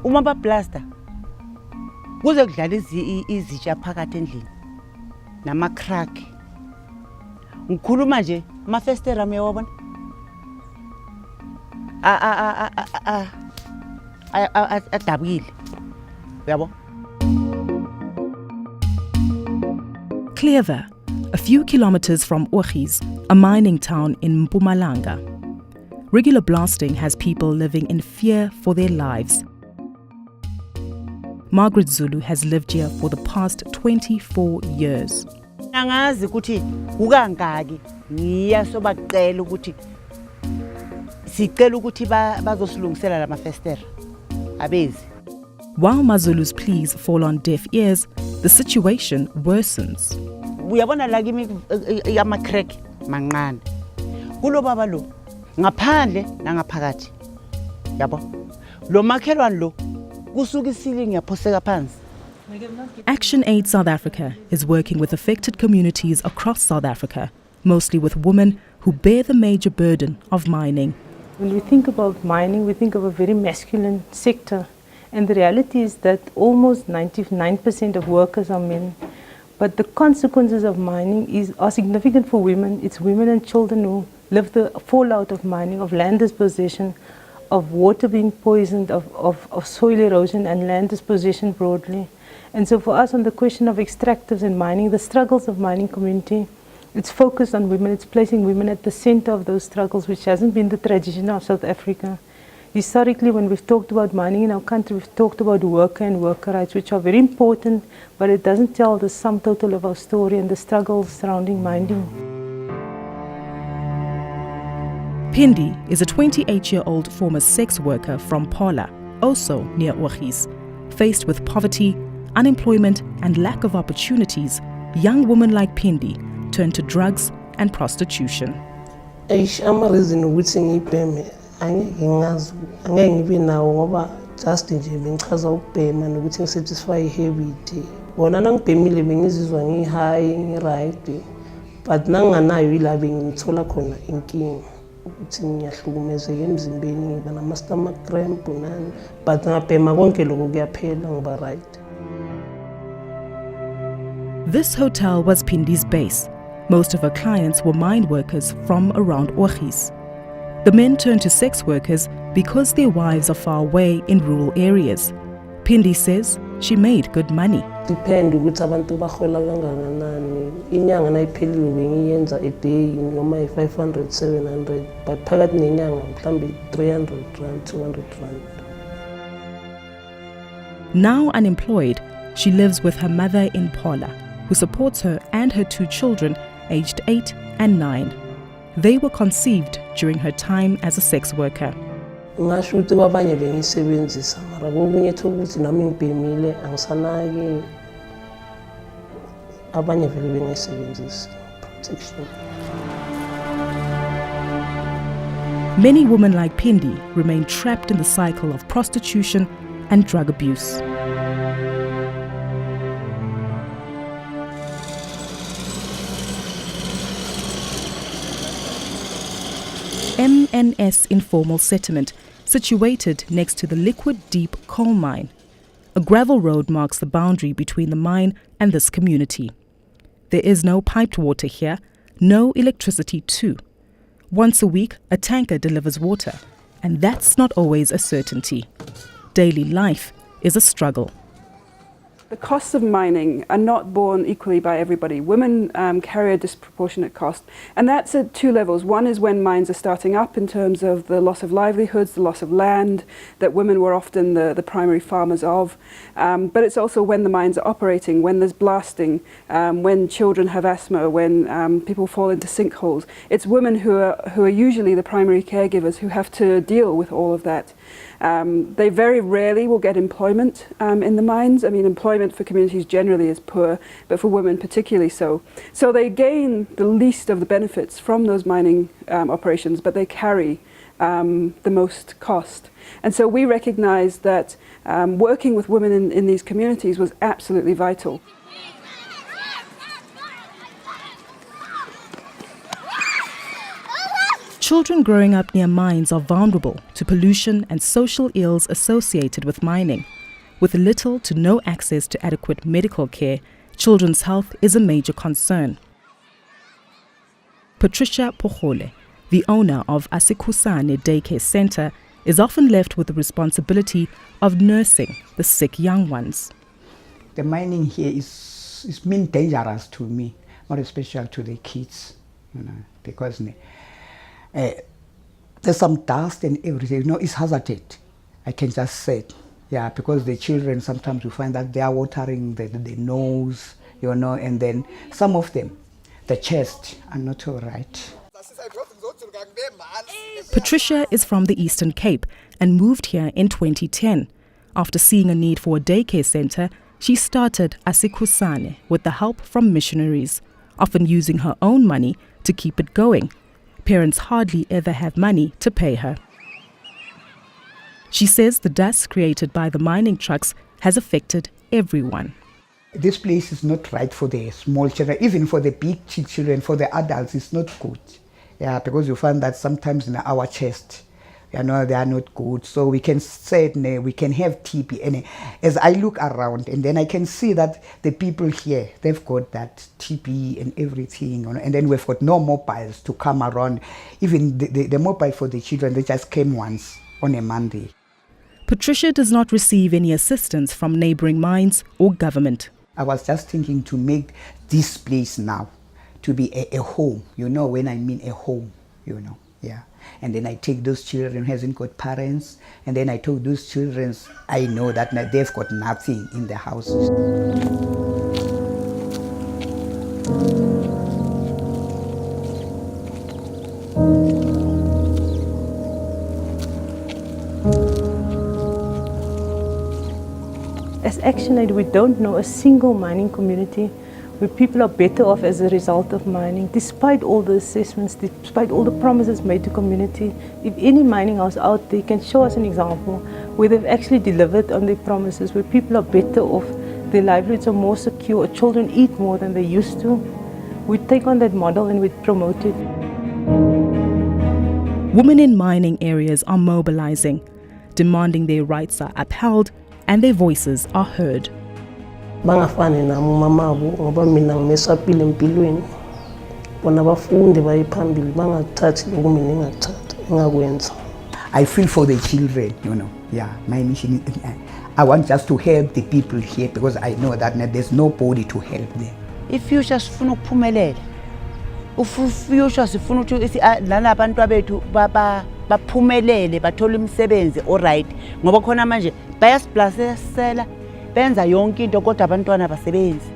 uma bablasta kuze kudlala izitsha phakathi endlini nama-crack. Ngikhuluma nje amafestera uyawabona adabukile uyabo. Clever, a few kilometers from Ogies, a mining town in Mpumalanga. Regular blasting has people living in fear for their lives. Margaret Zulu has lived here for the past 24 years. Angazi ukuthi ukangaki ngiya sobaqela ukuthi sicela ukuthi bazosilungisela lamafestera abezi. While Mazulu's pleas fall on deaf ears, the situation worsens. Uyabona la kimi yama-crack manqane kulo baba lo ngaphandle nangaphakathi yabo lo makhelwane lo kusuka isilingi yaphoseka phansi. ActionAid South Africa is working with affected communities across South Africa, mostly with women who bear the major burden of mining. When we think about mining, we think of a very masculine sector, and the reality is that almost 99% of workers are men. But the consequences of mining are significant for women. It's women and children who live the fallout of mining, of land dispossession, of water being poisoned, of soil erosion and land dispossession broadly. And so for us on the question of extractives and mining, the struggles of mining community, it's focused on women, it's placing women at the center of those struggles, which hasn't been the tradition of South Africa. Historically, when we've talked about mining in our country, we've talked about worker and worker rights, which are very important, but it doesn't tell the sum total of our story and the struggles surrounding mining. Pindi is a 28-year-old former sex worker from Paula, also near Ogies. Faced with poverty, unemployment and lack of opportunities, young women like Pindi turn to drugs and prostitution. Just nje bengichaza ukubhema nokuthi ngisatisfy ihabit. Bona nangibhemile bengizizwa ngi-high, ngi-right, but nanganayo ila bengithola khona inkinga ukuthi ngiyahlukumezeka emzimbeni, ngiba nama-stomach cramp nani, but ngabhema konke lokho kuyaphela ngiba right. This hotel was Pindi's base. Most of her clients were mine workers from around Ogies. The men turned to sex workers because their wives are far away in rural areas. Pindi says she made good money. Depend ukuthi abantu bahola kangakanani. Inyanga nayiphelile bengiyenza a day noma 500 700, but phakathi nenyanga mhlambe 300 rand 200 rand. Now unemployed, she lives with her mother in Paula, who supports her and her two children aged 8 and 9. They were conceived during her time as a sex worker. Ngasho ukuthi kwabanye bengisebenzisa mara kokunye ukuthi nami ngibhemile angisanaki abanye vele bengisebenzisa protection. Many women like Pindi remain trapped in the cycle of prostitution and drug abuse. MNS Informal Settlement, situated next to the Liquid Deep coal mine. A gravel road marks the boundary between the mine and this community. There is no piped water here, no electricity too. Once a week, a tanker delivers water, and that's not always a certainty. Daily life is a struggle. The costs of mining are not borne equally by everybody. Women carry a disproportionate cost, and that's at two levels. One is when mines are starting up in terms of the loss of livelihoods, the loss of land that women were often the primary farmers of, but it's also when the mines are operating, when there's blasting, when children have asthma, when people fall into sinkholes. It's women who are usually the primary caregivers who have to deal with all of that. They very rarely will get employment in the mines. I mean, employment for communities generally is poor, but for women particularly so. So they gain the least of the benefits from those mining operations, but they carry the most cost. And so we recognize that working with women in these communities was absolutely vital. Children growing up near mines are vulnerable to pollution and social ills associated with mining. With little to no access to adequate medical care, children's health is a major concern. Patricia Pohole, the owner of Asikusane Daycare Center, is often left with the responsibility of nursing the sick young ones. The mining here is mean dangerous to me, more especially to the kids, because there's some dust and everything. It's hazardous. I can just say it. Yeah, because the children, sometimes you find that they are watering the nose, and then some of them, the chest are not all right. Patricia is from the Eastern Cape and moved here in 2010. After seeing a need for a daycare center, she started Asikusane with the help from missionaries, often using her own money to keep it going. Parents hardly ever have money to pay her. She says the dust created by the mining trucks has affected everyone. This place is not right for the small children, even for the big children, for the adults, it's not good. Yeah, because you find that sometimes in our chest, they are not good. So we can say we can have TB. And as I look around, and then I can see that the people here, they've got that TB and everything. And then we've got no mobiles to come around. Even the mobile for the children, they just came once on a Monday. Patricia does not receive any assistance from neighboring mines or government. I was just thinking to make this place now to be a home, when I mean a home, yeah. And then I take those children who hasn't got parents, and then I told those children, I know that they've got nothing in the houses. As ActionAid, we don't know a single mining community where people are better off as a result of mining, despite all the assessments, despite all the promises made to community. If any mining house out there can show us an example where they've actually delivered on their promises, where people are better off, their livelihoods are more secure, children eat more than they used to, we take on that model and we promote it. Women in mining areas are mobilizing, demanding their rights are upheld and their voices are heard. Bangafani na mamabo ngoba mina ngimesapile empilweni. Bona bafunde baye phambili bangathathi lokho mina engathatha engakwenza. I feel for the children, Yeah, my mission is, I want just to help the people here because I know that there's nobody to help them. I-future sifuna ukuphumelela. U-future sifuna ukuthi lana abantu abethu baphumelele bathola imisebenzi alright ngoba khona manje bayasiblasela benza yonke into kodwa abantwana basebenzi.